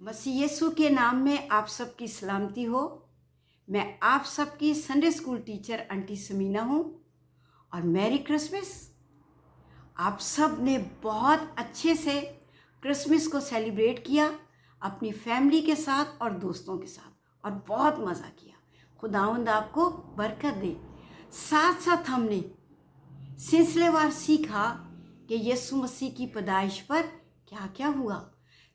मसीह यीशु के नाम में आप सबकी सलामती हो। मैं आप सबकी Sunday school teacher aunty Sameena हूँ और मैरी क्रिसमस। आप सब ने बहुत अच्छे से क्रिसमस को सेलिब्रेट किया अपनी फैमिली के साथ और दोस्तों के साथ, और बहुत मज़ा किया। खुदावंद आपको बरकत दे। साथ साथ हमने सिलसिलेवार सीखा कि यीशु मसीह की पैदाइश पर क्या क्या हुआ।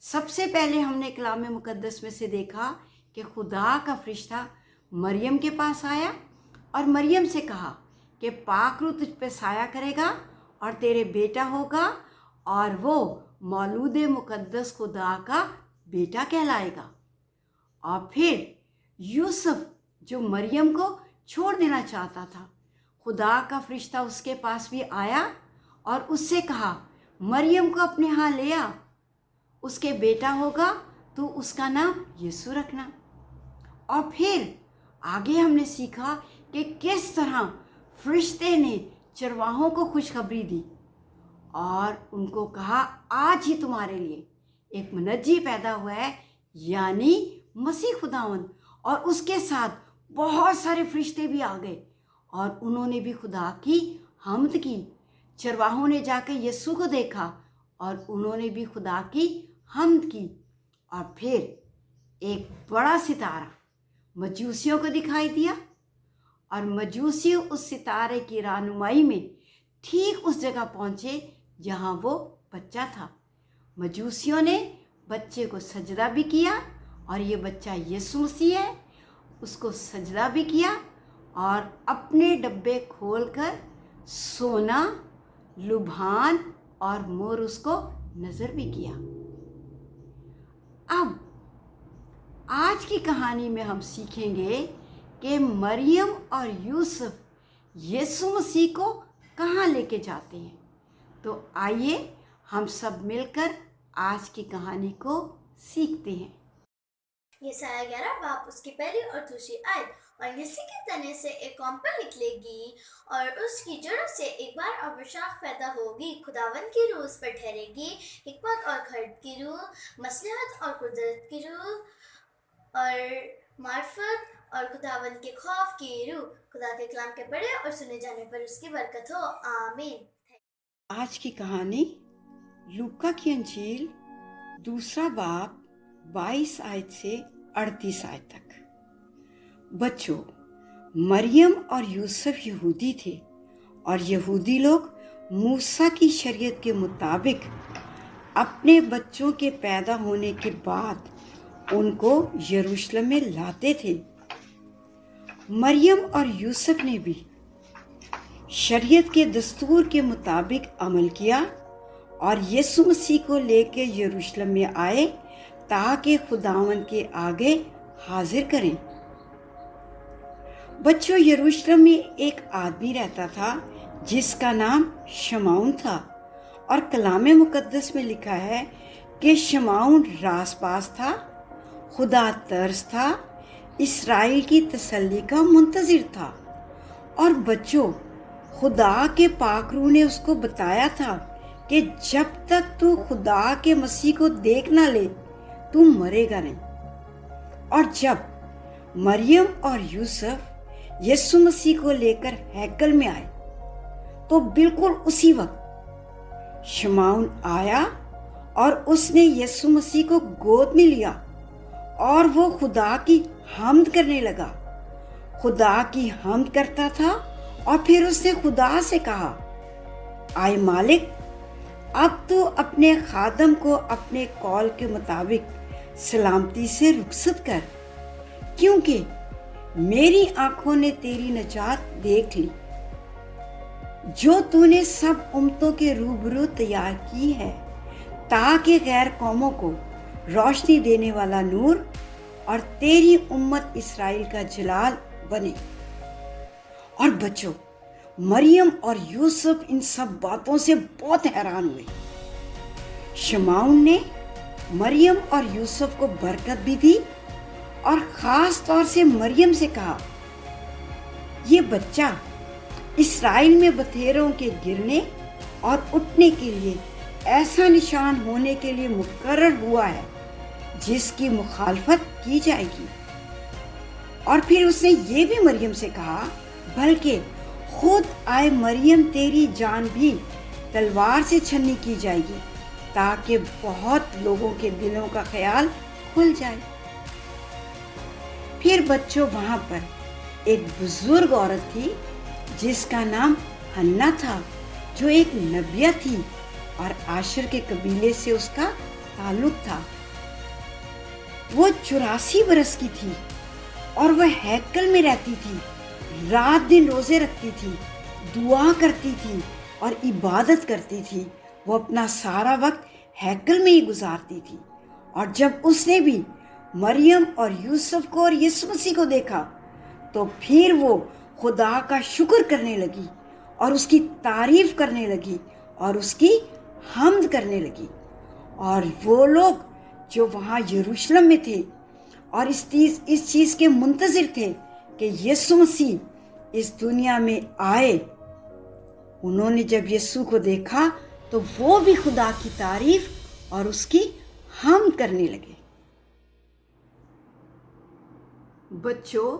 सबसे पहले हमने कलाम मुकद्दस में से देखा कि खुदा का फरिश्ता मरियम के पास आया और मरियम से कहा कि पाक रूह तुझ पे साया करेगा और तेरे बेटा होगा और वो मौलूद मुकद्दस खुदा का बेटा कहलाएगा। और फिर यूसुफ जो मरियम को छोड़ देना चाहता था, खुदा का फरिश्ता उसके पास भी आया और उससे कहा मरियम को अपने यहाँ ले आ, उसके बेटा होगा, तो उसका नाम यीशु रखना। और फिर आगे हमने सीखा कि किस तरह फरिश्ते ने चरवाहों को खुशखबरी दी और उनको कहा आज ही तुम्हारे लिए एक मुनज्जी पैदा हुआ है, यानी मसीह खुदावंद। और उसके साथ बहुत सारे फरिश्ते भी आ गए और उन्होंने भी खुदा की हम्द की। चरवाहों ने जाकर यीशु को देखा और उन्होंने भी खुदा की हम्द की। और फिर एक बड़ा सितारा मजूसियों को दिखाई दिया और मजूसी उस सितारे की रहनुमाई में ठीक उस जगह पहुँचे जहाँ वो बच्चा था। मजूसियों ने बच्चे को सजदा भी किया और ये बच्चा यीशु मसीह है, उसको सजदा भी किया और अपने डब्बे खोलकर सोना, लुभान और मोर उसको नज़र भी किया। अब आज की कहानी में हम सीखेंगे कि मरियम और यूसुफ यीशु मसीह को कहाँ लेके जाते हैं। तो आइए हम सब मिलकर आज की कहानी को सीखते हैं। यशायाह 11 बाब उसकी पहली और दूसरी आयत। और यसी के तने से एक कौंपल निकलेगी और उसकी जड़ों से एक बार और शाख पैदा होगी। खुदावन की रूह उस पर ठहरेगी, हिकमत और खर्द की रूह, मसलहत और कुदरत की रूह और मार्फत और खुदावन के खौफ की रूह। खुदा के कलाम के पढ़े और सुने जाने पर उसकी बरकत हो, आमीन। आज की कहानी लूका की अंजील 2 बाब 22 आयत से 38 आयत तक। बच्चों, मरियम और यूसुफ यहूदी थे और यहूदी लोग मूसा की शरीयत के मुताबिक अपने बच्चों के पैदा होने के बाद उनको यरूशलेम में लाते थे। मरियम और यूसुफ ने भी शरीयत के दस्तूर के मुताबिक अमल किया और यीशु मसीह को लेकर यरूशलेम में आए ताकि खुदावन के आगे हाजिर करें। बच्चों, यरूशलेम में एक आदमी रहता था जिसका नाम शमाउन था और कलामे मुकद्दस में लिखा है कि शमाउन रासपास था, खुदा तरस था, इस्राएल की तसल्ली का मुंतजिर था। और बच्चों, खुदा के पाक रूह ने उसको बताया था कि जब तक तू खुदा के मसीह को देख ना ले तू मरेगा नहीं। और जब मरियम और यूसुफ यीशु मसीह को लेकर हैकल में आए तो बिल्कुल उसी वक्त शमाउन आया और उसने यीशु मसीह को गोद में लिया और वो खुदा की हम्द करने लगा। खुदा की हम्द करता था और फिर उसने खुदा से कहा, आए मालिक, अब तो अपने खादम को अपने कौल के मुताबिक सलामती से रुखसत कर, क्योंकि मेरी आंखों ने तेरी नजात देख ली जो तूने सब उम्मतों के रूबरू तैयार की है, ताकि गैर कौमों को रोशनी देने वाला नूर और तेरी उम्मत इस्राएल का जलाल बने। और बच्चों, मरियम और यूसुफ इन सब बातों से बहुत हैरान हुए। शमाउन ने मरियम और यूसुफ को बरकत भी दी और खास तौर से मरियम से कहा, ये बच्चा इस्राएल में बथेरों के गिरने और उठने के लिए ऐसा निशान होने के लिए मुकर्रर हुआ है जिसकी मुखालफत की जाएगी। और फिर उसने ये भी मरियम से कहा, बल्कि खुद आए मरियम तेरी जान भी तलवार से छन्नी की जाएगी, ताकि बहुत लोगों के दिलों का ख्याल खुल जाए। फिर बच्चों, वहां पर एक बुजुर्ग औरत थी जिसका नाम हन्ना था, जो एक नबिया थी और आशर के कबीले से उसका ताल्लुक था। वो 84 बरस की थी और वह हैकल में रहती थी, रात दिन रोजे रखती थी, दुआ करती थी और इबादत करती थी। वो अपना सारा वक्त हैकल में ही गुजारती थी। और जब उसने भी मरियम और यूसुफ को और यीशु मसीह को देखा, तो फिर वो खुदा का शुक्र करने लगी और उसकी तारीफ करने लगी और उसकी हम्द करने लगी। और वो लोग जो वहाँ यरूशलेम में थे और इस चीज़ के मुंतज़िर थे कि यीशु मसीह इस दुनिया में आए, उन्होंने जब यीशु को देखा तो वो भी खुदा की तारीफ और उसकी हम्द करने लगे। बच्चों,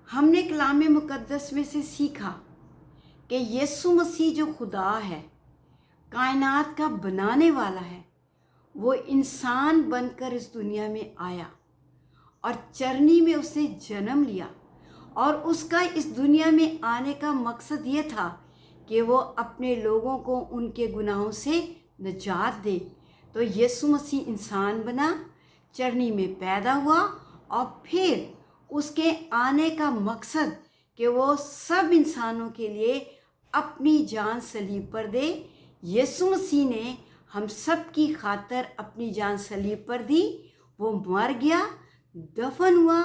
हमने कलाम मुकद्दस में से सीखा कि यीशु मसीह जो खुदा है, कायनात का बनाने वाला है, वो इंसान बनकर इस दुनिया में आया और चरनी में उसने जन्म लिया। और उसका इस दुनिया में आने का मकसद ये था कि वो अपने लोगों को उनके गुनाहों से निजात दे। तो यीशु मसीह इंसान बना, चरनी में पैदा हुआ और फिर उसके आने का मकसद कि वो सब इंसानों के लिए अपनी जान सलीब पर दे। यीशु मसीह ने हम सब की खातर अपनी जान सलीब पर दी। वो मर गया, दफन हुआ,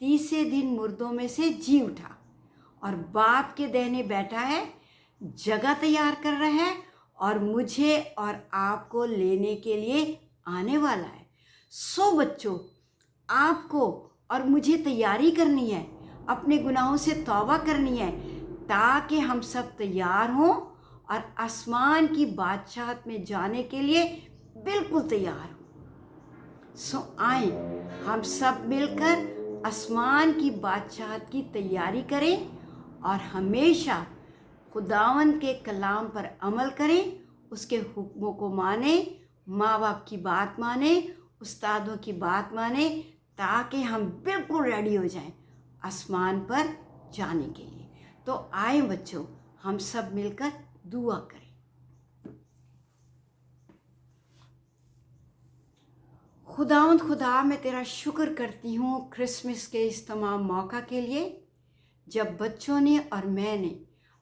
तीसरे दिन मुर्दों में से जी उठा और बाप के दाहिने बैठा है, जगह तैयार कर रहा है और मुझे और आपको लेने के लिए आने वाला है। सो बच्चों, आपको और मुझे तैयारी करनी है, अपने गुनाहों से तौबा करनी है, ताकि हम सब तैयार हों और आसमान की बादशाहत में जाने के लिए बिल्कुल तैयार हों। सो आए हम सब मिलकर आसमान की बादशाहत की तैयारी करें और हमेशा खुदावंद के कलाम पर अमल करें, उसके हुक्मों को माने, माँ बाप की बात माने, उस्तादों की बात माने, ताकि हम बिल्कुल रेडी हो जाएं आसमान पर जाने के लिए। तो आए बच्चों, हम सब मिलकर दुआ करें। खुदावंद खुदा, मैं तेरा शुक्र करती हूँ क्रिसमस के इस तमाम मौका के लिए, जब बच्चों ने और मैंने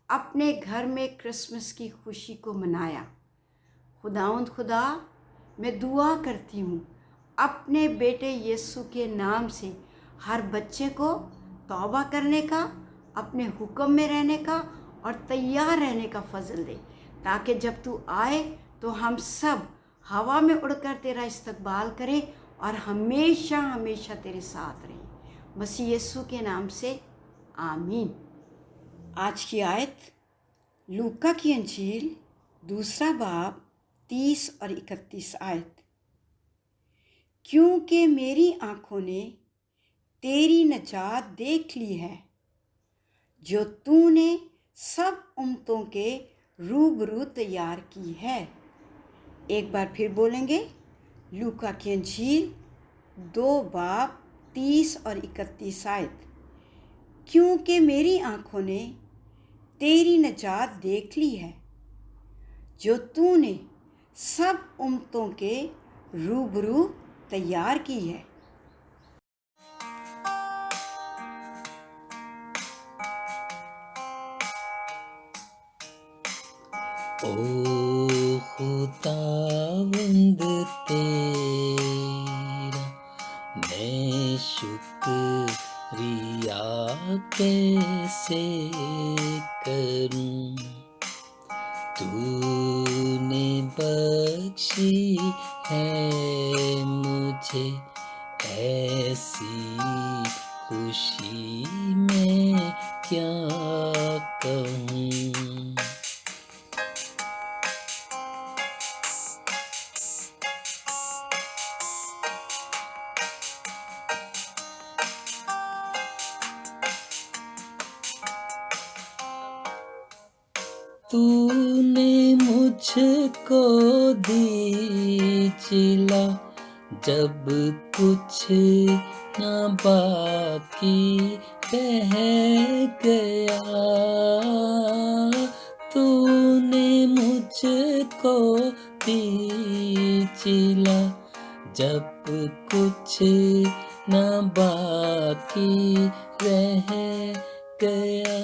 अपने घर में क्रिसमस की खुशी को मनाया। खुदावंद खुदा, मैं दुआ करती हूँ अपने बेटे यीशु के नाम से हर बच्चे को तौबा करने का, अपने हुक्म में रहने का और तैयार रहने का फजल दे, ताकि जब तू आए तो हम सब हवा में उड़कर तेरा इस्तकबाल करें और हमेशा हमेशा तेरे साथ रहें। मसीह यीशु के नाम से आमीन। आज की आयत लूका की अंजील 2 बाब 30 और 31 आयत। क्योंकि मेरी आँखों ने तेरी नजात देख ली है, जो तूने सब उम्मतों के रूबरू तैयार की है। एक बार फिर बोलेंगे, लूका की अंजील 2 बाब 30 और 31 आयत। क्योंकि मेरी आँखों ने तेरी नजात देख ली है, जो तूने सब उम्मतों के रूबरू तैयार की है। ओ खुदावंद तेरा मैं शुक्रिया कैसे करूं, तूने बख्शी है मुझे ऐसी खुशी, मैं क्या कहूं। तूने मुझको दीजिला जब कुछ ना बाकी रह गया। तूने मुझको दीजिला जब कुछ ना बाकी रह गया।